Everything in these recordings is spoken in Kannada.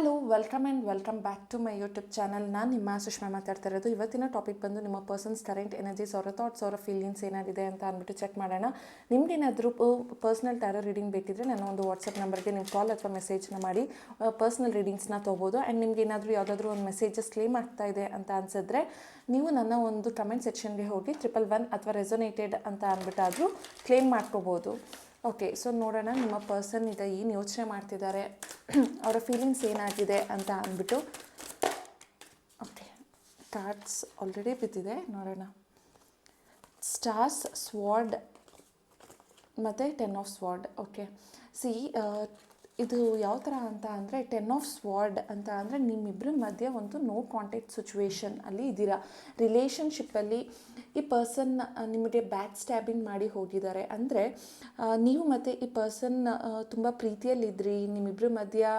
Hello welcome back to my YouTube channel. ನಾನು ನಿಮ್ಮ ಸುಷ್ಮಾ ಮಾತಾಡ್ತಾ ಇರೋದು. ಇವತ್ತಿನ ಟಾಪಿಕ್ ಬಂದು ನಿಮ್ಮ ಪರ್ಸನ್ಸ್ ಕರೆಂಟ್ ಎನರ್ಜೀಸ್, ಅವರ ಥಾಟ್ಸ್, ಅವರ ಫೀಲಿಂಗ್ಸ್ ಏನಾಗಿದೆ ಅಂತ ಅಂದ್ಬಿಟ್ಟು ಚೆಕ್ ಮಾಡೋಣ. ನಿಮ್ಗೇನಾದರೂ ಪರ್ಸ್ನಲ್ ಟ್ಯಾರೋ ರೀಡಿಂಗ್ ಬೇಕಿದ್ರೆ ನಾನು ಒಂದು ವಾಟ್ಸಪ್ ನಂಬರ್ಗೆ ನೀವು ಕಾಲ್ ಅಥವಾ ಮೆಸೇಜ್ನ ಮಾಡಿ ಪರ್ಸ್ನಲ್ ರೀಡಿಂಗ್ಸ್ನ ತೊಗೋಬೋದು. ಆ್ಯಂಡ್ ನಿಮ್ಗೆ ಏನಾದರೂ ಯಾವುದಾದ್ರೂ ಒಂದು ಮೆಸೇಜಸ್ ಕ್ಲೇಮ್ ಆಗ್ತಾ ಇದೆ ಅಂತ ಅನಿಸಿದ್ರೆ ನೀವು ನನ್ನ ಒಂದು ಕಮೆಂಟ್ ಸೆಕ್ಷನ್ಗೆ ಹೋಗಿ 111 ಅಥವಾ ರೆಸೊನೇಟೆಡ್ ಅಂತ ಅಂದ್ಬಿಟ್ಟಾದರೂ ಕ್ಲೇಮ್ ಮಾಡ್ಕೋಬೋದು. ಓಕೆ, ಸೊ ನೋಡೋಣ ನಿಮ್ಮ ಪರ್ಸನ್ ಈಗ ಏನು ಯೋಚನೆ ಮಾಡ್ತಿದ್ದಾರೆ, ಅವರ ಫೀಲಿಂಗ್ಸ್ ಏನಾಗಿದೆ ಅಂತ ಅಂದ್ಬಿಟ್ಟು. ಓಕೆ, ಕಾರ್ಡ್ಸ್ ಆಲ್ರೆಡಿ ಬಿದ್ದಿದೆ, ನೋಡೋಣ. ಸ್ಟಾರ್ಸ್, ಸ್ವಾರ್ಡ್ ಮತ್ತು 10 ಆಫ್ ಸ್ವಾರ್ಡ್. ಓಕೆ, ಸಿ ಇದು ಯಾವ ಥರ ಅಂತ ಅಂದರೆ 10 ಆಫ್ ಸ್ವಾರ್ಡ್ ಅಂತ ಅಂದರೆ ನಿಮ್ಮಿಬ್ಬರ ಮಧ್ಯೆ ಒಂದು ನೋ ಕಾಂಟ್ಯಾಕ್ಟ್ ಸಿಚುವೇಶನ್ ಅಲ್ಲಿ ಇದ್ದೀರಾ. ರಿಲೇಷನ್ಶಿಪ್ಪಲ್ಲಿ ಈ ಪರ್ಸನ್ ನಿಮಗೆ ಬ್ಯಾಕ್ ಸ್ಟ್ಯಾಬಿಂಗ್ ಮಾಡಿ ಹೋಗಿದ್ದಾರೆ. ಅಂದರೆ ನೀವು ಮತ್ತು ಈ ಪರ್ಸನ್ ತುಂಬ ಪ್ರೀತಿಯಲ್ಲಿದ್ದಿರಿ, ನಿಮ್ಮಿಬ್ಬರ ಮಧ್ಯ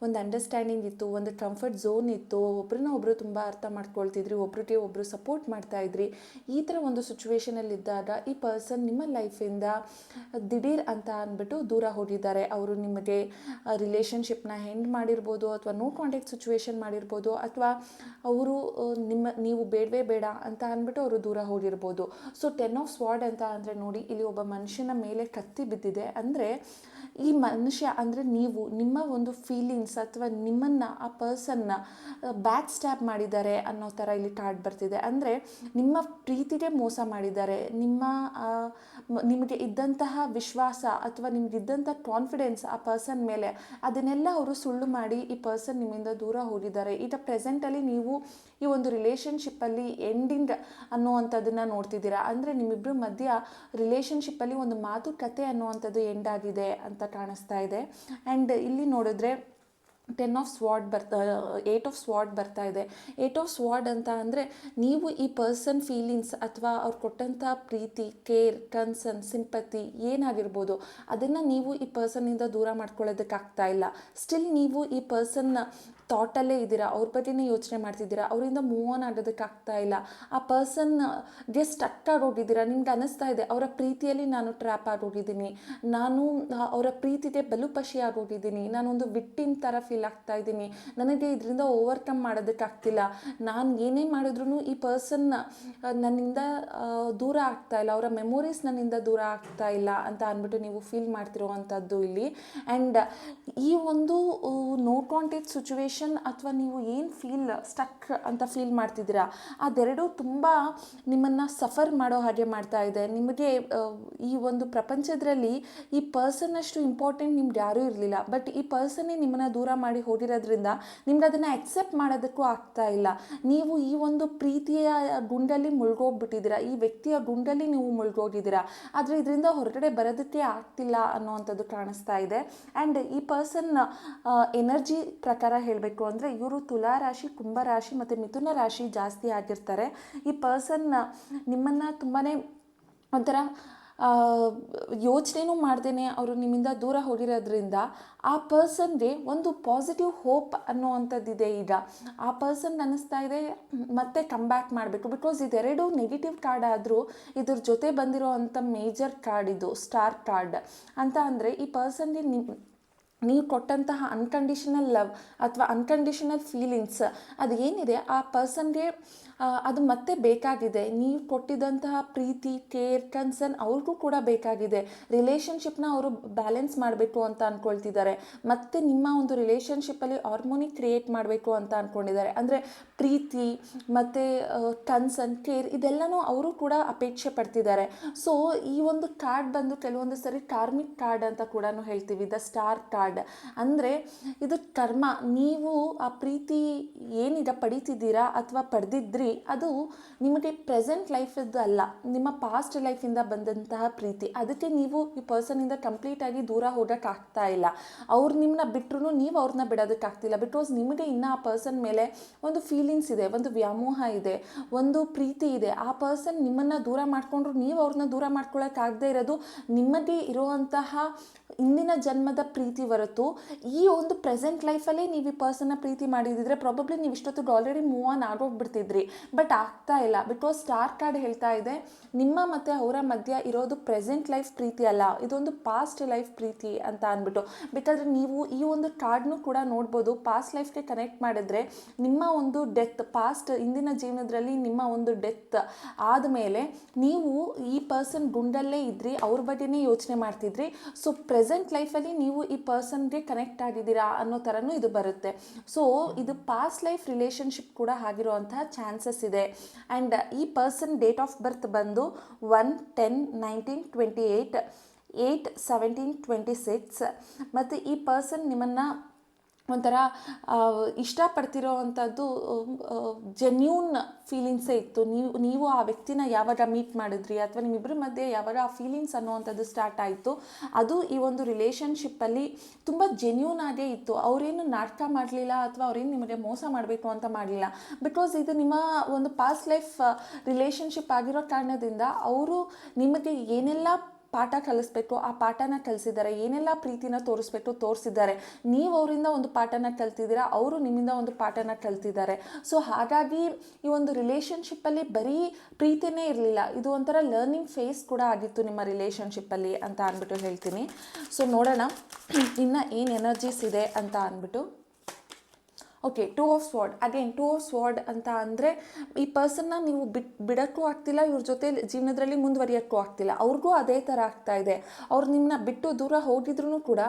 ಒಂದು ಅಂಡರ್ಸ್ಟ್ಯಾಂಡಿಂಗ್ ಇತ್ತು, ಒಂದು ಕಂಫರ್ಟ್ ಝೋನ್ ಇತ್ತು, ಒಬ್ರನ್ನ ಒಬ್ಬರು ತುಂಬ ಅರ್ಥ ಮಾಡ್ಕೊಳ್ತಿದ್ರಿ, ಒಬ್ರಿಗೆ ಒಬ್ಬರು ಸಪೋರ್ಟ್ ಮಾಡ್ತಾಯಿದ್ರಿ. ಈ ಥರ ಒಂದು ಸಿಚುವೇಶನಲ್ಲಿದ್ದಾಗ ಈ ಪರ್ಸನ್ ನಿಮ್ಮ ಲೈಫಿಂದ ದಿಢೀರ್ ಅಂತ ಅಂದ್ಬಿಟ್ಟು ದೂರ ಹೋಗಿದ್ದಾರೆ. ಅವರು ನಿಮಗೆ ರಿಲೇಷನ್ಶಿಪ್ನ ಹೆಂಡ್ ಮಾಡಿರ್ಬೋದು, ಅಥವಾ ನೋ ಕಾಂಟ್ಯಾಕ್ಟ್ ಸಿಚುವೇಶನ್ ಮಾಡಿರ್ಬೋದು, ಅಥವಾ ಅವರು ನೀವು ಬೇಡವೇ ಬೇಡ ಅಂತ ಅಂದ್ಬಿಟ್ಟು ಅವರು ದೂರ ಹೋಗಿರ್ಬೋದು. ಸೊ 10 ಆಫ್ ಸ್ವಾರ್ಡ್ ಅಂತ ಅಂದರೆ ನೋಡಿ, ಇಲ್ಲಿ ಒಬ್ಬ ಮನುಷ್ಯನ ಮೇಲೆ ಕತ್ತಿ ಬಿದ್ದಿದೆ. ಅಂದರೆ ಈ ಮನುಷ್ಯ ಅಂದರೆ ನೀವು, ನಿಮ್ಮ ಒಂದು ಫೀಲಿಂಗ್ಸ್ ಅಥವಾ ನಿಮ್ಮನ್ನು ಆ ಪರ್ಸನ್ನ ಬ್ಯಾಕ್ ಸ್ಟ್ಯಾಪ್ ಮಾಡಿದ್ದಾರೆ ಅನ್ನೋ ಥರ ಇಲ್ಲಿ ಕಾರ್ಡ್ ಬರ್ತಿದೆ. ಅಂದರೆ ನಿಮ್ಮ ಪ್ರೀತಿಗೆ ಮೋಸ ಮಾಡಿದ್ದಾರೆ, ನಿಮಗೆ ಇದ್ದಂತಹ ವಿಶ್ವಾಸ ಅಥವಾ ನಿಮಗಿದ್ದಂಥ ಕಾನ್ಫಿಡೆನ್ಸ್ ಆ ಪರ್ಸನ್ ಮೇಲೆ, ಅದನ್ನೆಲ್ಲ ಅವರು ಸುಳ್ಳು ಮಾಡಿ ಈ ಪರ್ಸನ್ ನಿಮ್ಮಿಂದ ದೂರ ಹೋಗಿದ್ದಾರೆ. ಈಗ ಪ್ರೆಸೆಂಟಲ್ಲಿ ನೀವು ಈ ಒಂದು ರಿಲೇಷನ್ಶಿಪ್ಪಲ್ಲಿ ಎಂಡಿಂಗ್ ಅನ್ನುವಂಥದ್ದನ್ನು ನೋಡ್ತಿದ್ದೀರಾ. ಅಂದರೆ ನಿಮ್ಮಿಬ್ಬರ ಮಧ್ಯ ರಿಲೇಷನ್ಶಿಪ್ಪಲ್ಲಿ ಒಂದು ಮಾತುಕತೆ ಅನ್ನುವಂಥದ್ದು ಎಂಡ್ ಆಗಿದೆ ಅಂತ ಕಾಣಿಸ್ತಾ ಇದೆ. ಆ್ಯಂಡ್ ಇಲ್ಲಿ ನೋಡಿದ್ರೆ 8 ಆಫ್ ಸ್ವಾರ್ಡ್ ಬರ್ತಾ ಇದೆ. 8 ಆಫ್ ಸ್ವಾರ್ಡ್ ಅಂತ ಅಂದರೆ ನೀವು ಈ ಪರ್ಸನ್ ಫೀಲಿಂಗ್ಸ್ ಅಥವಾ ಅವ್ರು ಕೊಟ್ಟಂಥ ಪ್ರೀತಿ, ಕೇರ್, ಕನ್ಸರ್ನ್, ಸಿಂಪತಿ ಏನಾಗಿರ್ಬೋದು ಅದನ್ನು ನೀವು ಈ ಪರ್ಸನ್ನಿಂದ ದೂರ ಮಾಡ್ಕೊಳ್ಳೋದಕ್ಕಾಗ್ತಾ ಇಲ್ಲ. ಸ್ಟಿಲ್ ನೀವು ಈ ಪರ್ಸನ್ನ ಥಾಟಲ್ಲೇ ಇದ್ದೀರಾ, ಅವ್ರ ಬಗ್ಗೆನೇ ಯೋಚನೆ ಮಾಡ್ತಿದ್ದೀರಾ, ಅವರಿಂದ ಮೂವ್ ಆನ್ ಆಗೋದಕ್ಕಾಗ್ತಾ ಇಲ್ಲ. ಆ ಪರ್ಸನ್ಗೆ ಸ್ಟಕ್ ಆಗೋಗಿದ್ದೀರಾ. ನಿಮ್ಗೆ ಅನ್ನಿಸ್ತಾ ಇದೆ ಅವರ ಪ್ರೀತಿಯಲ್ಲಿ ನಾನು ಟ್ರ್ಯಾಪ್ ಆಗೋಗಿದ್ದೀನಿ, ನಾನು ಅವರ ಪ್ರೀತಿಗೆ ಬಲುಪಶಿ ಆಗೋಗಿದ್ದೀನಿ, ನಾನೊಂದು ವಿಕ್ಟಿಮ್ ಥರ ಫೀಲ್ ಆಗ್ತಾ ಇದ್ದೀನಿ, ನನಗೆ ಇದರಿಂದ ಓವರ್ಕಮ್ ಮಾಡೋದಕ್ಕಾಗ್ತಿಲ್ಲ, ನಾನು ಏನೇ ಮಾಡಿದ್ರೂ ಈ ಪರ್ಸನ್ ನನ್ನಿಂದ ದೂರ ಆಗ್ತಾ ಇಲ್ಲ, ಅವರ ಮೆಮೊರೀಸ್ ನನ್ನಿಂದ ದೂರ ಆಗ್ತಾ ಇಲ್ಲ ಅಂತ ಅಂದ್ಬಿಟ್ಟು ನೀವು ಫೀಲ್ ಮಾಡ್ತಿರೋವಂಥದ್ದು ಇಲ್ಲಿ. ಆ್ಯಂಡ್ ಈ ಒಂದು ನೋ ಕಾಂಟ್ಯಾಕ್ಟ್ ಸಿಚುವೇಶನ್ ಅಥವಾ ನೀವು ಏನು ಸ್ಟಕ್ ಅಂತ ಫೀಲ್ ಮಾಡ್ತಿದ್ದೀರಾ ಅದೆರಡೂ ತುಂಬ ನಿಮ್ಮನ್ನು ಸಫರ್ ಮಾಡೋ ಹಾಗೆ ಮಾಡ್ತಾ ಇದೆ. ನಿಮಗೆ ಈ ಒಂದು ಪ್ರಪಂಚದಲ್ಲಿ ಈ ಪರ್ಸನ್ ಅಷ್ಟು ಇಂಪಾರ್ಟೆಂಟ್ ನಿಮ್ಗೆ ಯಾರೂ ಇರಲಿಲ್ಲ, ಬಟ್ ಈ ಪರ್ಸನ್ನೇ ನಿಮ್ಮನ್ನು ದೂರ ಮಾಡಿ ಹೋಗಿರೋದ್ರಿಂದ ನಿಮ್ಗೆ ಅದನ್ನು ಅಕ್ಸೆಪ್ಟ್ ಮಾಡೋದಕ್ಕೂ ಆಗ್ತಾ ಇಲ್ಲ. ನೀವು ಈ ಒಂದು ಪ್ರೀತಿಯ ಗುಂಡಲ್ಲಿ ಮುಳುಗೋಗ್ಬಿಟ್ಟಿದ್ದೀರಾ, ಈ ವ್ಯಕ್ತಿಯ ಗುಂಡಲ್ಲಿ ನೀವು ಮುಳುಗೋಗಿದ್ದೀರಾ, ಆದರೆ ಇದರಿಂದ ಹೊರಗಡೆ ಬರೋದಕ್ಕೆ ಆಗ್ತಿಲ್ಲ ಅನ್ನೋವಂಥದ್ದು ಕಾಣಿಸ್ತಾ ಇದೆ. ಆ್ಯಂಡ್ ಈ ಪರ್ಸನ್ ಎನರ್ಜಿ ಪ್ರಕಾರ ಹೇಳಬೇಕು ಅಂದರೆ ಇವರು ತುಲಾ ರಾಶಿ, ಕುಂಭ ರಾಶಿ ಮತ್ತು ಮಿಥುನ ರಾಶಿ ಜಾಸ್ತಿ ಆಗಿರ್ತಾರೆ. ಈ ಪರ್ಸನ್ ನಿಮ್ಮನ್ನು ತುಂಬಾ ಒಂಥರ ಯೋಚನೆನೂ ಮಾಡ್ದೇನೆ ಅವರು ನಿಮ್ಮಿಂದ ದೂರ ಹೋಗಿರೋದ್ರಿಂದ ಆ ಪರ್ಸನ್ಗೆ ಒಂದು ಪಾಸಿಟಿವ್ ಹೋಪ್ ಅನ್ನೋವಂಥದ್ದಿದೆ. ಈಗ ಆ ಪರ್ಸನ್ ಅನ್ನಿಸ್ತಾ ಇದೆ ಮತ್ತೆ ಕಮ್ ಬ್ಯಾಕ್ ಮಾಡಬೇಕು. ಬಿಕಾಸ್ ಇದೆರಡು ನೆಗೆಟಿವ್ ಕಾರ್ಡ್ ಆದರೂ ಇದ್ರ ಜೊತೆ ಬಂದಿರೋ ಅಂಥ ಮೇಜರ್ ಕಾರ್ಡ್ ಇದು ಸ್ಟಾರ್ ಕಾರ್ಡ್ ಅಂತ. ಅಂದರೆ ಈ ಪರ್ಸನ್ಗೆ ನೀವು ಕೊಟ್ಟಂತಹ ಅನ್ಕಂಡೀಷನಲ್ ಲವ್ ಅಥವಾ ಅನ್ಕಂಡೀಷನಲ್ ಫೀಲಿಂಗ್ಸ್ ಅದು ಏನಿದೆ ಆ ಪರ್ಸನ್ಗೆ ಅದು ಮತ್ತೆ ಬೇಕಾಗಿದೆ. ನೀವು ಕೊಟ್ಟಿದ್ದಂತಹ ಪ್ರೀತಿ, ಕೇರ್, ಕನ್ಸರ್ನ್ ಅವ್ರಿಗೂ ಕೂಡ ಬೇಕಾಗಿದೆ. ರಿಲೇಷನ್ಶಿಪ್ನ ಅವರು ಬ್ಯಾಲೆನ್ಸ್ ಮಾಡಬೇಕು ಅಂತ ಅಂದ್ಕೊಳ್ತಿದ್ದಾರೆ. ಮತ್ತು ನಿಮ್ಮ ಒಂದು ರಿಲೇಷನ್ಶಿಪ್ಪಲ್ಲಿ ಹಾರ್ಮೋನಿ ಕ್ರಿಯೇಟ್ ಮಾಡಬೇಕು ಅಂತ ಅಂದ್ಕೊಂಡಿದ್ದಾರೆ. ಅಂದರೆ ಪ್ರೀತಿ ಮತ್ತು ಕನ್ಸರ್ನ್, ಕೇರ್ ಇದೆಲ್ಲನೂ ಅವರು ಕೂಡ ಅಪೇಕ್ಷೆ ಪಡ್ತಿದ್ದಾರೆ. ಸೊ ಈ ಒಂದು ಕಾರ್ಡ್ ಬಂದು ಕೆಲವೊಂದು ಸರಿ ಕಾರ್ಮಿಕ್ ಕಾರ್ಡ್ ಅಂತ ಕೂಡ ಹೇಳ್ತೀವಿ, ದ ಸ್ಟಾರ್ ಕಾರ್ಡ್. ಅಂದರೆ ಇದು ಕರ್ಮ. ನೀವು ಆ ಪ್ರೀತಿ ಏನೀಗ ಪಡಿತಿದ್ದೀರಾ ಅಥವಾ ಪಡೆದಿದ್ರಿ ಅದು ನಿಮಗೆ ಪ್ರೆಸೆಂಟ್ ಲೈಫದ್ದು ಅಲ್ಲ, ನಿಮ್ಮ ಪಾಸ್ಟ್ ಲೈಫಿಂದ ಬಂದಂತಹ ಪ್ರೀತಿ. ಅದಕ್ಕೆ ನೀವು ಈ ಪರ್ಸನಿಂದ ಕಂಪ್ಲೀಟಾಗಿ ದೂರ ಹೋಗೋಕ್ಕಾಗ್ತಾ ಇಲ್ಲ. ಅವ್ರು ನಿಮ್ಮನ್ನ ಬಿಟ್ಟರು ನೀವು ಅವ್ರನ್ನ ಬಿಡೋದಕ್ಕಾಗ್ತಿಲ್ಲ. ಬಿಕಾಸ್ ನಿಮಗೆ ಇನ್ನೂ ಆ ಪರ್ಸನ್ ಮೇಲೆ ಒಂದು ಫೀಲಿಂಗ್ಸ್ ಇದೆ, ಒಂದು ವ್ಯಾಮೋಹ ಇದೆ, ಒಂದು ಪ್ರೀತಿ ಇದೆ. ಆ ಪರ್ಸನ್ ನಿಮ್ಮನ್ನು ದೂರ ಮಾಡಿಕೊಂಡ್ರು ನೀವು ಅವ್ರನ್ನ ದೂರ ಮಾಡ್ಕೊಳ್ಳೋಕ್ಕಾಗದೇ ಇರೋದು ನಿಮಗೆ ಇರುವಂತಹ ಇಂದಿನ ಜನ್ಮದ ಪ್ರೀತಿ ಹೊರತು ಈ ಒಂದು ಪ್ರೆಸೆಂಟ್ ಲೈಫಲ್ಲೇ ನೀವು ಈ ಪರ್ಸನ್ನ ಪ್ರೀತಿ ಮಾಡಿದಿದ್ರೆ ಪ್ರಾಬಬ್ಲಿ ನೀವು ಇಷ್ಟೊತ್ತಿಗೆ ಆಲ್ರೆಡಿ ಮೂವ್ ಆನ್ ಆಗೋಗ್ಬಿಡ್ತಿದ್ರಿ. ಬಟ್ ಆಗ್ತಾ ಇಲ್ಲ, ಬಿಕಾಸ್ ಸ್ಟಾರ್ ಕಾರ್ಡ್ ಹೇಳ್ತಾ ಇದೆ ನಿಮ್ಮ ಮತ್ತು ಅವರ ಮಧ್ಯ ಇರೋದು ಪ್ರೆಸೆಂಟ್ ಲೈಫ್ ಪ್ರೀತಿ ಅಲ್ಲ, ಇದೊಂದು ಪಾಸ್ಟ್ ಲೈಫ್ ಪ್ರೀತಿ ಅಂತ ಅಂದ್ಬಿಟ್ಟು. ಬೇಕಾದರೆ ನೀವು ಈ ಒಂದು ಕಾರ್ಡ್ನು ಕೂಡ ನೋಡ್ಬೋದು. ಪಾಸ್ಟ್ ಲೈಫ್ಗೆ ಕನೆಕ್ಟ್ ಮಾಡಿದ್ರೆ ನಿಮ್ಮ ಒಂದು ಡೆತ್, ಪಾಸ್ಟ್ ಹಿಂದಿನ ಜೀವನದಲ್ಲಿ ನಿಮ್ಮ ಒಂದು ಡೆತ್ ಆದಮೇಲೆ ನೀವು ಈ ಪರ್ಸನ್ ಗುಂಡಲ್ಲೇ ಇದ್ರಿ, ಅವ್ರ ಬಗ್ಗೆನೇ ಯೋಚನೆ ಮಾಡ್ತಿದ್ರಿ. ಸೊ ಪ್ರೆಸೆಂಟ್ ಲೈಫಲ್ಲಿ ನೀವು ಈ ಪರ್ಸನ್ಗೆ ಕನೆಕ್ಟ್ ಆಗಿದ್ದೀರಾ ಅನ್ನೋ ಥರನೂ ಇದು ಬರುತ್ತೆ. ಸೊ ಇದು ಪಾಸ್ಟ್ ಲೈಫ್ ರಿಲೇಷನ್ಶಿಪ್ ಕೂಡ ಆಗಿರುವಂತಹ ಚಾನ್ಸಸ್ ಇದೆ. ಆ್ಯಂಡ್ ಈ ಪರ್ಸನ್ ಡೇಟ್ ಆಫ್ ಬರ್ತ್ ಬಂದು 1/10/1928, 8/17/26. ಮತ್ತು ಈ ಪರ್ಸನ್ ನಿಮ್ಮನ್ನು ಒಂಥರ ಇಷ್ಟಪಡ್ತಿರೋ ಅಂಥದ್ದು ಜೆನ್ಯೂನ್ ಫೀಲಿಂಗ್ಸೇ ಇತ್ತು. ನೀವು ಆ ವ್ಯಕ್ತಿನ ಯಾವಾಗ ಮೀಟ್ ಮಾಡಿದ್ರಿ ಅಥವಾ ನಿಮ್ಮಿಬ್ಬರ ಮಧ್ಯೆ ಯಾವಾಗ ಆ ಫೀಲಿಂಗ್ಸ್ ಅನ್ನೋವಂಥದ್ದು ಸ್ಟಾರ್ಟ್ ಆಯಿತು, ಅದು ಈ ಒಂದು ರಿಲೇಷನ್ಶಿಪ್ಪಲ್ಲಿ ತುಂಬ ಜೆನ್ಯೂನ್ ಆಗೇ ಇತ್ತು. ಅವರೇನು ನಾಟಕ ಮಾಡಲಿಲ್ಲ ಅಥವಾ ಅವರೇನು ನಿಮಗೆ ಮೋಸ ಮಾಡಬೇಕು ಅಂತ ಮಾಡಲಿಲ್ಲ. ಬಿಕಾಸ್ ಇದು ನಿಮ್ಮ ಒಂದು ಪಾಸ್ಟ್ ಲೈಫ್ ರಿಲೇಷನ್ಶಿಪ್ ಆಗಿರೋ ಕಾರಣದಿಂದ ಅವರು ನಿಮಗೆ ಏನೆಲ್ಲ ಪಾಠ ಕಲಿಸ್ಬೇಕು ಆ ಪಾಠನ ಕಲಿಸಿದ್ದಾರೆ, ಏನೆಲ್ಲ ಪ್ರೀತಿನ ತೋರಿಸಿದ್ದಾರೆ. ನೀವು ಅವರಿಂದ ಒಂದು ಪಾಠನ ಕಲ್ತಿದ್ದೀರಾ, ಅವರು ನಿಮ್ಮಿಂದ ಒಂದು ಪಾಠನ ಕಲ್ತಿದ್ದಾರೆ. ಸೊ ಹಾಗಾಗಿ ಈ ಒಂದು ರಿಲೇಷನ್ಶಿಪ್ಪಲ್ಲಿ ಬರೀ ಪ್ರೀತಿನೇ ಇರಲಿಲ್ಲ, ಇದು ಒಂಥರ ಲರ್ನಿಂಗ್ ಫೇಸ್ ಕೂಡ ಆಗಿತ್ತು ನಿಮ್ಮ ರಿಲೇಷನ್ಶಿಪ್ಪಲ್ಲಿ ಅಂತ ಅಂದ್ಬಿಟ್ಟು ಹೇಳ್ತೀನಿ. ಸೊ ನೋಡೋಣ ಇನ್ನು ಏನು ಎನರ್ಜೀಸ್ ಇದೆ ಅಂತ ಅಂದ್ಬಿಟ್ಟು. Okay, 2 of sword. Again 2 of sword ಅಂತ ಅಂದರೆ ಈ ಪರ್ಸನ್ನ ನೀವು ಬಿಡೋಕ್ಕೂ ಆಗ್ತಿಲ್ಲ, ಇವ್ರ ಜೊತೆ ಜೀವನದಲ್ಲಿ ಮುಂದುವರಿಯೋಕ್ಕೂ ಆಗ್ತಿಲ್ಲ. ಅವ್ರಿಗೂ ಅದೇ ಥರ ಆಗ್ತಾ ಇದೆ. ಅವ್ರು ನಿಮ್ಮನ್ನ ಬಿಟ್ಟು ದೂರ ಹೋಗಿದ್ರೂ ಕೂಡ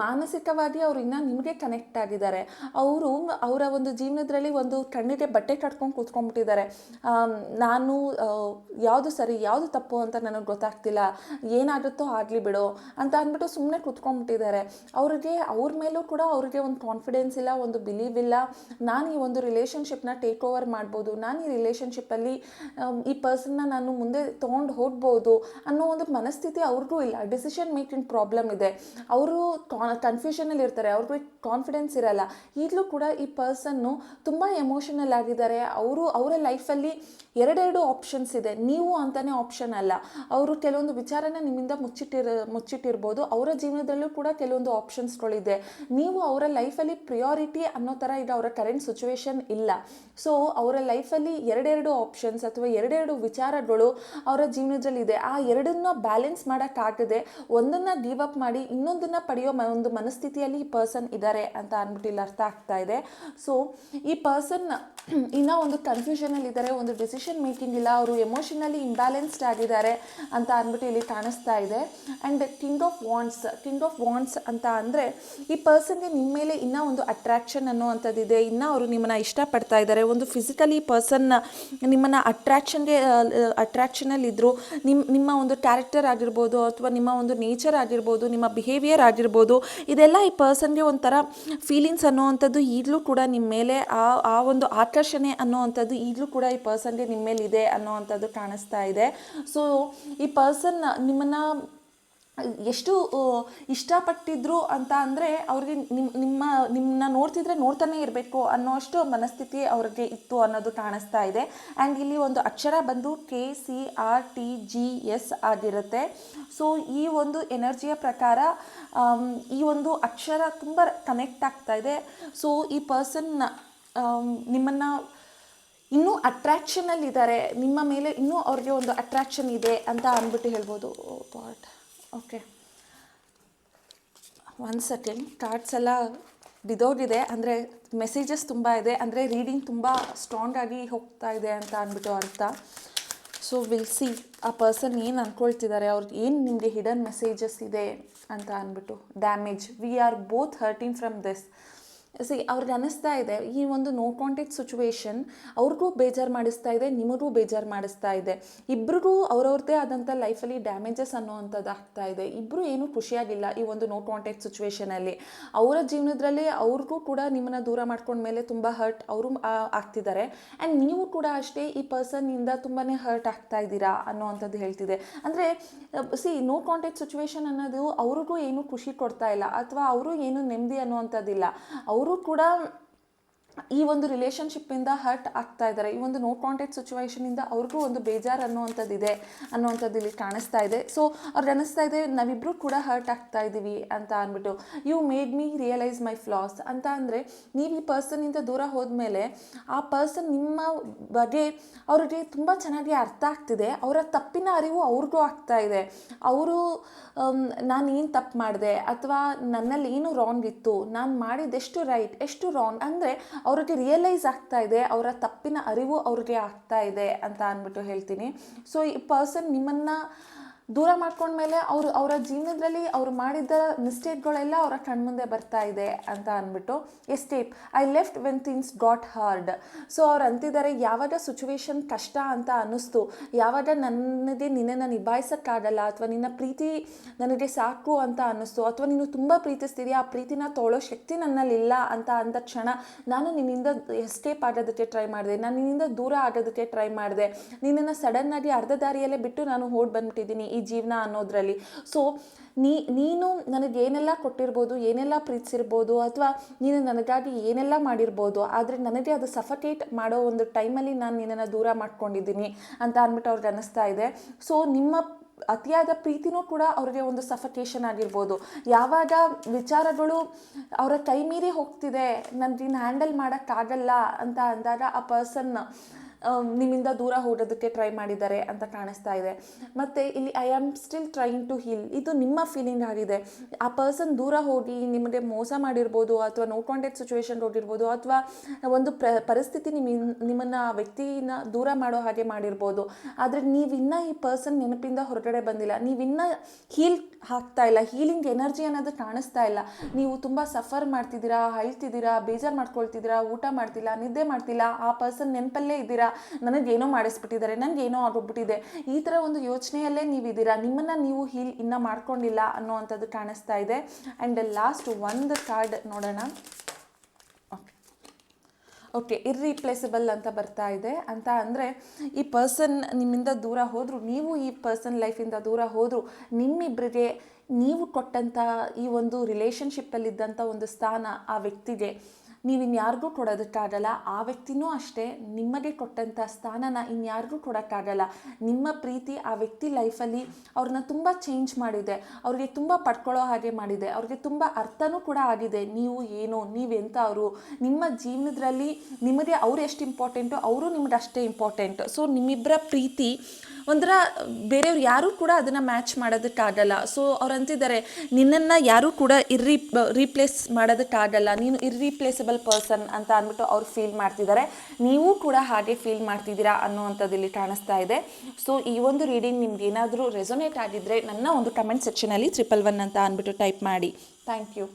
ಮಾನಸಿಕವಾಗಿ ಅವ್ರು ಇನ್ನೂ ನಿಮಗೆ ಕನೆಕ್ಟ್ ಆಗಿದ್ದಾರೆ. ಅವರು ಅವರ ಒಂದು ಜೀವನದಲ್ಲಿ ಒಂದು ಕಣ್ಣಿಗೆ ಬಟ್ಟೆ ಕಟ್ಕೊಂಡು ಕೂತ್ಕೊಂಡ್ಬಿಟ್ಟಿದ್ದಾರೆ. ನಾನು ಯಾವುದು ಸರಿ ಯಾವುದು ತಪ್ಪು ಅಂತ ನನಗೆ ಗೊತ್ತಾಗ್ತಿಲ್ಲ, ಏನಾಗುತ್ತೋ ಆಗಲಿ ಬಿಡು ಅಂತ ಅಂದ್ಬಿಟ್ಟು ಸುಮ್ಮನೆ ಕೂತ್ಕೊಂಡ್ಬಿಟ್ಟಿದ್ದಾರೆ. ಅವ್ರಿಗೆ ಅವ್ರ ಮೇಲೂ ಕೂಡ ಅವ್ರಿಗೆ ಒಂದು ಕಾನ್ಫಿಡೆನ್ಸ್ ಇಲ್ಲ, ಒಂದು ಬಿಲೀವ್ ಇಲ್ಲ. ನಾನು ಈ ಒಂದು ರಿಲೇಷನ್ಶಿಪ್ನ ಟೇಕ್ ಓವರ್ ಮಾಡ್ಬೋದು, ನಾನು ಈ ರಿಲೇಷನ್ಶಿಪ್ಪಲ್ಲಿ ಈ ಪರ್ಸನ್ನ ನಾನು ಮುಂದೆ ತೊಗೊಂಡು ಹೋಗ್ಬೋದು ಅನ್ನೋ ಒಂದು ಮನಸ್ಥಿತಿ ಅವ್ರಿಗೂ ಇಲ್ಲ. ಡಿಸಿಷನ್ ಮೇಕಿಂಗ್ ಪ್ರಾಬ್ಲಮ್ ಇದೆ. ಅವರು ಕನ್ಫ್ಯೂಷನಲ್ಲಿ ಇರ್ತಾರೆ, ಅವ್ರಿಗೂ ಕಾನ್ಫಿಡೆನ್ಸ್ ಇರಲ್ಲ. ಈಗಲೂ ಕೂಡ ಈ ಪರ್ಸನ್ನು ತುಂಬ ಎಮೋಷನಲ್ ಆಗಿದ್ದಾರೆ. ಅವರ ಲೈಫಲ್ಲಿ ಎರಡೆರಡು ಆಪ್ಷನ್ಸ್ ಇದೆ, ನೀವು ಅಂತಲೇ ಆಪ್ಷನ್ ಅಲ್ಲ. ಅವರು ಕೆಲವೊಂದು ವಿಚಾರನ ನಿಮ್ಮಿಂದ ಮುಚ್ಚಿಟ್ಟಿರ್ಬೋದು. ಅವರ ಜೀವನದಲ್ಲೂ ಕೂಡ ಕೆಲವೊಂದು ಆಪ್ಷನ್ಸ್ಗಳಿದೆ. ನೀವು ಅವರ ಲೈಫಲ್ಲಿ ಪ್ರಿಯಾರಿಟಿ ಅನ್ನೋ ಥರ ಈಗ ಅವರ ಕರೆಂಟ್ ಸಿಚುವೇಶನ್ ಇಲ್ಲ. ಸೊ ಅವರ ಲೈಫಲ್ಲಿ ಎರಡೆರಡು ಆಪ್ಷನ್ಸ್ ಅಥವಾ ಎರಡೆರಡು ವಿಚಾರಗಳು ಅವರ ಜೀವನದಲ್ಲಿದೆ. ಆ ಎರಡನ್ನ ಬ್ಯಾಲೆನ್ಸ್ ಮಾಡೋಕ್ಕಾಗದೆ ಒಂದನ್ನು ಗಿವ್ ಅಪ್ ಮಾಡಿ ಇನ್ನೊಂದನ್ನು ಪಡೆಯೋ ಒಂದು ಮನಸ್ಥಿತಿಯಲ್ಲಿ ಈ ಪರ್ಸನ್ ಇದ್ದಾರೆ ಅಂತ ಅಂದ್ಬಿಟ್ಟು ಇಲ್ಲಿ ಅರ್ಥ ಆಗ್ತಾ ಇದೆ. ಸೊ ಈ ಪರ್ಸನ್ ಇನ್ನೂ ಒಂದು ಕನ್ಫ್ಯೂಷನಲ್ಲಿ ಇದ್ದಾರೆ, ಒಂದು ಡಿಸಿಷನ್ ಮೇಕಿಂಗ್ ಇಲ್ಲ, ಅವರು ಎಮೋಷನಲಿ ಇಂಬ್ಯಾಲೆನ್ಸ್ಡ್ ಆಗಿದ್ದಾರೆ ಅಂತ ಅಂದ್ಬಿಟ್ಟು ಇಲ್ಲಿ ಕಾಣಿಸ್ತಾ ಇದೆ. ಆ್ಯಂಡ್ ಕಿಂಗ್ ಆಫ್ ವಾಂಡ್ಸ್ ಅಂತ ಅಂದರೆ ಈ ಪರ್ಸನ್ಗೆ ನಿಮ್ಮ ಮೇಲೆ ಇನ್ನೂ ಒಂದು ಅಟ್ರಾಕ್ಷನ್ ಅನ್ನೋವಂಥದ್ದಿದೆ. ಇನ್ನೂ ಅವರು ನಿಮ್ಮನ್ನು ಇಷ್ಟಪಡ್ತಾ ಇದ್ದಾರೆ. ಒಂದು ಫಿಸಿಕಲಿ ಪರ್ಸನ್ ನಿಮ್ಮನ್ನು ಅಟ್ರಾಕ್ಷನಲ್ಲಿದ್ದರು. ನಿಮ್ಮ ಒಂದು ಕ್ಯಾರೆಕ್ಟರ್ ಆಗಿರ್ಬೋದು ಅಥವಾ ನಿಮ್ಮ ಒಂದು ನೇಚರ್ ಆಗಿರ್ಬೋದು, ನಿಮ್ಮ ಬಿಹೇವಿಯರ್ ಆಗಿರ್ಬೋದು, ಇದೆಲ್ಲ ಈ ಪರ್ಸನ್ಗೆ ಒಂಥರ ಫೀಲಿಂಗ್ಸ್ ಅನ್ನೋವಂಥದ್ದು ಈಗಲೂ ಕೂಡ ನಿಮ್ಮ ಮೇಲೆ ಆ ಒಂದು ಆಕರ್ಷಣೆ ಅನ್ನೋವಂಥದ್ದು ಈಗಲೂ ಕೂಡ ಈ ಪರ್ಸನ್ಗೆ ನಿಮ್ಮ ಮೇಲೆ ಇದೆ ಅನ್ನೋವಂಥದ್ದು ಕಾಣಿಸ್ತಾ ಇದೆ. ಸೊ ಈ ಪರ್ಸನ್ ಎಷ್ಟು ಇಷ್ಟಪಟ್ಟಿದ್ರು ಅಂತ ಅಂದರೆ ಅವ್ರಿಗೆ ನಿಮ್ಮನ್ನ ನೋಡ್ತಿದ್ರೆ ನೋಡ್ತಾನೆ ಇರಬೇಕು ಅನ್ನೋ ಅಷ್ಟು ಮನಸ್ಥಿತಿ ಅವ್ರಿಗೆ ಇತ್ತು ಅನ್ನೋದು ಕಾಣಿಸ್ತಾ ಇದೆ. ಆ್ಯಂಡ್ ಇಲ್ಲಿ ಒಂದು ಅಕ್ಷರ ಬಂದು KCRTGS ಆಗಿರುತ್ತೆ. ಸೊ ಈ ಒಂದು ಎನರ್ಜಿಯ ಪ್ರಕಾರ ಈ ಒಂದು ಅಕ್ಷರ ತುಂಬ ಕನೆಕ್ಟ್ ಆಗ್ತಾ ಇದೆ. ಸೊ ಈ ಪರ್ಸನ್ ನಿಮ್ಮನ್ನು ಇನ್ನೂ ಅಟ್ರ್ಯಾಕ್ಷನಲ್ಲಿದ್ದಾರೆ, ನಿಮ್ಮ ಮೇಲೆ ಇನ್ನೂ ಅವ್ರಿಗೆ ಒಂದು ಅಟ್ರ್ಯಾಕ್ಷನ್ ಇದೆ ಅಂತ ಅಂದ್ಬಿಟ್ಟು ಹೇಳ್ಬೋದು. Okay, 1 second. ಕಾರ್ಡ್ಸ್ ಎಲ್ಲ ಬಿದೋಗಿದೆ, ಅಂದರೆ ಮೆಸೇಜಸ್ ತುಂಬ ಇದೆ, ಅಂದರೆ ರೀಡಿಂಗ್ ತುಂಬ ಸ್ಟ್ರಾಂಗ್ ಆಗಿ ಹೋಗ್ತಾ ಇದೆ ಅಂತ ಅಂದ್ಬಿಟ್ಟು ಅರ್ಥ. ಸೊ ವಿಲ್ ಸಿ ಆ ಪರ್ಸನ್ ಏನು ಅಂದ್ಕೊಳ್ತಿದ್ದಾರೆ, ಅವ್ರಿಗೆ ಏನು ನಿಮಗೆ ಹಿಡನ್ ಮೆಸೇಜಸ್ ಇದೆ ಅಂತ ಅಂದ್ಬಿಟ್ಟು. Damage, we are both hurting from this. ಅವ್ರಿಗೆ ಅನ್ನಿಸ್ತಾ ಇದೆ ಈ ಒಂದು ನೋ ಕಾಂಟ್ಯಾಕ್ಟ್ ಸಿಚುವೇಶನ್ ಅವ್ರಿಗೂ ಬೇಜಾರು ಮಾಡಿಸ್ತಾ ಇದೆ, ನಿಮಗೂ ಬೇಜಾರು ಮಾಡಿಸ್ತಾ ಇದೆ. ಇಬ್ಬರಿಗೂ ಅವ್ರವ್ರದ್ದೇ ಆದಂಥ ಲೈಫಲ್ಲಿ ಡ್ಯಾಮೇಜಸ್ ಅನ್ನೋವಂಥದ್ದು ಆಗ್ತಾ ಇದೆ. ಇಬ್ಬರು ಏನೂ ಖುಷಿಯಾಗಿಲ್ಲ ಈ ಒಂದು ನೋ ಕಾಂಟ್ಯಾಕ್ಟ್ ಸಿಚುವೇಶನಲ್ಲಿ. ಅವರ ಜೀವನದಲ್ಲಿ ಅವ್ರಿಗೂ ಕೂಡ ನಿಮ್ಮನ್ನು ದೂರ ಮಾಡ್ಕೊಂಡ್ಮೇಲೆ ತುಂಬ ಹರ್ಟ್ ಅವರು ಆಗ್ತಿದ್ದಾರೆ. ಆ್ಯಂಡ್ ನೀವು ಕೂಡ ಅಷ್ಟೇ ಈ ಪರ್ಸನ್ನಿಂದ ತುಂಬಾ ಹರ್ಟ್ ಆಗ್ತಾ ಇದ್ದೀರಾ ಅನ್ನೋವಂಥದ್ದು ಹೇಳ್ತಿದೆ. ಅಂದರೆ ನೋ ಕಾಂಟ್ಯಾಕ್ಟ್ ಸಿಚುವೇಶನ್ ಅನ್ನೋದು ಅವ್ರಿಗೂ ಏನೂ ಖುಷಿ ಕೊಡ್ತಾ ಇಲ್ಲ ಅಥವಾ ಅವರು ಏನೂ ನೆಮ್ಮದಿ ಅನ್ನುವಂಥದ್ದಿಲ್ಲ. ಅವರು ಕೂಡ ಈ ಒಂದು ರಿಲೇಷನ್ಶಿಪ್ಪಿಂದ ಹರ್ಟ್ ಆಗ್ತಾ ಇದ್ದಾರೆ. ಈ ಒಂದು ನೋ ಕಾಂಟ್ಯಾಕ್ಟ್ ಸಿಚುವೇಷನಿಂದ ಅವ್ರಿಗೂ ಒಂದು ಬೇಜಾರು ಅನ್ನುವಂಥದ್ದಿದೆ ಅನ್ನುವಂಥದ್ದು ಇಲ್ಲಿ ಕಾಣಿಸ್ತಾ ಇದೆ. ಸೊ ಅವ್ರಿಗೆ ಅನ್ನಿಸ್ತಾ ಇದೆ ನಾವಿಬ್ಬರು ಕೂಡ ಹರ್ಟ್ ಆಗ್ತಾ ಇದ್ದೀವಿ ಅಂತ ಅಂದ್ಬಿಟ್ಟು. You made me realise my flaws ಅಂತ ಅಂದರೆ, ನೀವು ಈ ಪರ್ಸನ್ನಿಂದ ದೂರ ಹೋದ್ಮೇಲೆ ಆ ಪರ್ಸನ್ ನಿಮ್ಮ ಬಗ್ಗೆ ಅವ್ರಿಗೆ ತುಂಬ ಚೆನ್ನಾಗಿ ಅರ್ಥ ಆಗ್ತಿದೆ. ಅವರ ತಪ್ಪಿನ ಅರಿವು ಅವ್ರಿಗೂ ಆಗ್ತಾ ಇದೆ. ಅವರು ನಾನು ಏನು ತಪ್ಪು ಮಾಡಿದೆ ಅಥವಾ ನನ್ನಲ್ಲಿ ಏನು ರಾಂಗ್ ಇತ್ತು, ನಾನು ಮಾಡಿದ್ದೆಷ್ಟು ರೈಟ್ ಎಷ್ಟು ರಾಂಗ್ ಅಂದರೆ ಅವ್ರಿಗೆ ರಿಯಲೈಸ್ ಆಗ್ತಾ ಇದೆ, ಅವರ ತಪ್ಪಿನ ಅರಿವು ಅವ್ರಿಗೆ ಆಗ್ತಾ ಇದೆ ಅಂತ ಅಂದ್ಬಿಟ್ಟು ಹೇಳ್ತೀನಿ. ಸೊ ಈ ಪರ್ಸನ್ ನಿಮ್ಮನ್ನು ದೂರ ಮಾಡ್ಕೊಂಡ್ಮೇಲೆ ಅವರ ಜೀವನದಲ್ಲಿ ಅವ್ರು ಮಾಡಿದ ಮಿಸ್ಟೇಕ್ಗಳೆಲ್ಲ ಅವರ ಕಣ್ಮುಂದೆ ಬರ್ತಾ ಇದೆ ಅಂತ ಅಂದ್ಬಿಟ್ಟು. Escape I left when things got hard. So ಅವ್ರು ಅಂತಿದ್ದಾರೆ, ಯಾವಾಗ ಸಿಚುವೇಶನ್ ಕಷ್ಟ ಅಂತ ಅನ್ನಿಸ್ತು, ಯಾವಾಗ ನನಗೆ ನಿನ್ನನ್ನು ನಿಭಾಯಿಸೋಕ್ಕಾಗಲ್ಲ ಅಥವಾ ನಿನ್ನ ಪ್ರೀತಿ ನನಗೆ ಸಾಕು ಅಂತ ಅನ್ನಿಸ್ತು, ಅಥವಾ ನೀನು ತುಂಬ ಪ್ರೀತಿಸ್ತೀರಿ, ಆ ಪ್ರೀತಿನ ತೊಗೊಳ್ಳೋ ಶಕ್ತಿ ನನ್ನಲ್ಲಿಲ್ಲ ಅಂತ ಅಂದ ಕ್ಷಣ ನಾನು ನಿನ್ನಿಂದ ಎಸ್ಕೇಪ್ ಆಗೋದಕ್ಕೆ ಟ್ರೈ ಮಾಡಿದೆ, ನಾನು ನಿನ್ನಿಂದ ದೂರ ಆಗೋದಕ್ಕೆ ಟ್ರೈ ಮಾಡಿದೆ, ನಿನ್ನನ್ನು ಸಡನ್ನಾಗಿ ಅರ್ಧ ದಾರಿಯಲ್ಲೇ ಬಿಟ್ಟು ನಾನು ಓಡಿ ಬಂದ್ಬಿಟ್ಟಿದ್ದೀನಿ ಈ ಜೀವನ ಅನ್ನೋದ್ರಲ್ಲಿ. ಸೊ ನೀನು ನನಗೇನೆಲ್ಲ ಕೊಟ್ಟಿರ್ಬೋದು, ಏನೆಲ್ಲ ಪ್ರೀತಿಸಿರ್ಬೋದು, ಅಥವಾ ನೀನು ನನಗಾಗಿ ಏನೆಲ್ಲ ಮಾಡಿರ್ಬೋದು, ಆದರೆ ನನಗೆ ಅದು ಸಫಕೇಟ್ ಮಾಡೋ ಒಂದು ಟೈಮಲ್ಲಿ ನಾನು ನಿನ್ನನ್ನು ದೂರ ಮಾಡ್ಕೊಂಡಿದ್ದೀನಿ ಅಂತ ಅಂದ್ಬಿಟ್ಟು ಅವ್ರಿಗೆ ಅನ್ನಿಸ್ತಾ ಇದೆ. ಸೊ ನಿಮ್ಮ ಅತಿಯಾದ ಪ್ರೀತಿನೂ ಕೂಡ ಅವ್ರಿಗೆ ಒಂದು ಸಫಕೇಷನ್ ಆಗಿರ್ಬೋದು. ಯಾವಾಗ ವಿಚಾರಗಳು ಅವರ ಕೈ ಮೀರಿ ಹೋಗ್ತಿದೆ, ನನಗೆ ಹ್ಯಾಂಡಲ್ ಮಾಡೋಕ್ಕಾಗಲ್ಲ ಅಂತ ಅಂದಾಗ ಆ ಪರ್ಸನ್ ನಿಮ್ಮಿಂದ ದೂರ ಹೋಗೋದಕ್ಕೆ ಟ್ರೈ ಮಾಡಿದ್ದಾರೆ ಅಂತ ಕಾಣಿಸ್ತಾ ಇದೆ. ಮತ್ತು ಇಲ್ಲಿ I am still trying to heal, ಇದು ನಿಮ್ಮ ಫೀಲಿಂಗ್ ಆಗಿದೆ. ಆ ಪರ್ಸನ್ ದೂರ ಹೋಗಿ ನಿಮಗೆ ಮೋಸ ಮಾಡಿರ್ಬೋದು, ಅಥವಾ ನೋ ಕಾಂಟ್ಯಾಕ್ಟ್ ಸಿಚುವೇಶನ್ ಹೋಗಿರ್ಬೋದು, ಅಥವಾ ಒಂದು ಪರಿಸ್ಥಿತಿ ನಿಮ್ಮನ್ನು ಆ ವ್ಯಕ್ತಿನ ದೂರ ಮಾಡೋ ಹಾಗೆ ಮಾಡಿರ್ಬೋದು. ಆದರೆ ನೀವಿನ್ನೂ ಈ ಪರ್ಸನ್ ನೆನಪಿಂದ ಹೊರಗಡೆ ಬಂದಿಲ್ಲ, ನೀವಿನ್ನೂ ಹೀಲ್ ಆಗ್ತಾ ಇಲ್ಲ, ಹೀಲಿಂಗ್ ಎನರ್ಜಿ ಅನ್ನೋದು ಕಾಣಿಸ್ತಾ ಇಲ್ಲ. ನೀವು ತುಂಬ ಸಫರ್ ಮಾಡ್ತಿದ್ದೀರಾ, ಅಳ್ತಿದ್ದೀರಾ, ಬೇಜಾರು ಮಾಡ್ಕೊಳ್ತಿದ್ದೀರಾ, ಊಟ ಮಾಡ್ತಿಲ್ಲ, ನಿದ್ದೆ ಮಾಡ್ತಿಲ್ಲ, ಆ ಪರ್ಸನ್ ನೆನಪಲ್ಲೇ ಇದ್ದೀರಾ, ನನಗೇನೋ ಮಾಡಿಸ್ಬಿಟ್ಟಿದ್ದಾರೆ, ನನಗೇನೋ ಆಗೋಗ್ಬಿಟ್ಟಿದೆ, ಈ ಥರ ಒಂದು ಯೋಚನೆಯಲ್ಲೇ ನೀವಿದ್ದೀರಾ, ನಿಮ್ಮನ್ನು ನೀವು ಹೀಲ್ ಇನ್ನೂ ಮಾಡ್ಕೊಂಡಿಲ್ಲ ಅನ್ನೋವಂಥದ್ದು ಕಾಣಿಸ್ತಾ ಇದೆ. ಆ್ಯಂಡ್ ಲಾಸ್ಟ್ ಒಂದು ಕಾರ್ಡ್ ನೋಡೋಣ. ಓಕೆ, ಇರ್ರೀಪ್ಲೇಸಬಲ್ ಅಂತ ಬರ್ತಾ ಇದೆ. ಅಂತ ಅಂದರೆ ಈ ಪರ್ಸನ್ ನಿಮ್ಮಿಂದ ದೂರ ಹೋದರು, ನೀವು ಈ ಪರ್ಸನ್ ಲೈಫಿಂದ ದೂರ ಹೋದರು, ನಿಮ್ಮಿಬ್ಬರಿಗೆ ನೀವು ಕೊಟ್ಟಂಥ ಈ ಒಂದು ರಿಲೇಷನ್ಶಿಪ್ಪಲ್ಲಿದ್ದಂಥ ಒಂದು ಸ್ಥಾನ ಆ ವ್ಯಕ್ತಿಗೆ ನೀವಿನ್ಯಾರಿಗೂ ಕೊಡೋದಕ್ಕಾಗಲ್ಲ. ಆ ವ್ಯಕ್ತಿನೂ ಅಷ್ಟೇ ನಿಮಗೆ ಕೊಟ್ಟಂಥ ಸ್ಥಾನನ ಇನ್ಯಾರಿಗೂ ಕೊಡೋಕ್ಕಾಗಲ್ಲ. ನಿಮ್ಮ ಪ್ರೀತಿ ಆ ವ್ಯಕ್ತಿ ಲೈಫಲ್ಲಿ ಅವ್ರನ್ನ ತುಂಬ ಚೇಂಜ್ ಮಾಡಿದೆ, ಅವ್ರಿಗೆ ತುಂಬ ಪಡ್ಕೊಳ್ಳೋ ಹಾಗೆ ಮಾಡಿದೆ, ಅವ್ರಿಗೆ ತುಂಬ ಅರ್ಥನೂ ಕೂಡ ಆಗಿದೆ. ನೀವು ಏನು, ನೀವೆಂಥವರು, ನಿಮ್ಮ ಜೀವನದಲ್ಲಿ ನಿಮಗೆ ಅವ್ರು ಎಷ್ಟು ಇಂಪಾರ್ಟೆಂಟು, ಅವರು ನಿಮ್ಗೆ ಅಷ್ಟೇ ಇಂಪಾರ್ಟೆಂಟ್. ಸೊ ನಿಮ್ಮಿಬ್ಬರ ಪ್ರೀತಿ ಒಂಥರ ಬೇರೆಯವ್ರು ಯಾರೂ ಕೂಡ ಅದನ್ನು ಮ್ಯಾಚ್ ಮಾಡೋದಕ್ಕಾಗಲ್ಲ. ಸೊ ಅವ್ರು ಅಂತಿದ್ದಾರೆ, ನಿನ್ನನ್ನು ಯಾರೂ ಕೂಡ ರೀಪ್ಲೇಸ್ ಮಾಡೋದಕ್ಕಾಗಲ್ಲ, ನೀನು ಇರ್ರೀಪ್ಲೇಸಬಲ್ ಪರ್ಸನ್ ಅಂತ ಅಂದ್ಬಿಟ್ಟು ಅವ್ರು ಫೀಲ್ ಮಾಡ್ತಿದ್ದಾರೆ. ನೀವು ಕೂಡ ಹಾಗೆ ಫೀಲ್ ಮಾಡ್ತಿದ್ದೀರಾ ಅನ್ನುವಂಥದ್ದು ಇಲ್ಲಿ ಕಾಣಿಸ್ತಾ ಇದೆ. ಸೊ ಈ ಒಂದು ರೀಡಿಂಗ್ ನಿಮ್ಗೆ ಏನಾದರೂ ರೆಸೊನೇಟ್ ಆಗಿದ್ದರೆ ನನ್ನ ಒಂದು ಕಮೆಂಟ್ ಸೆಕ್ಷನಲ್ಲಿ 111 ಅಂತ ಅಂದ್ಬಿಟ್ಟು ಟೈಪ್ ಮಾಡಿ. Thank you.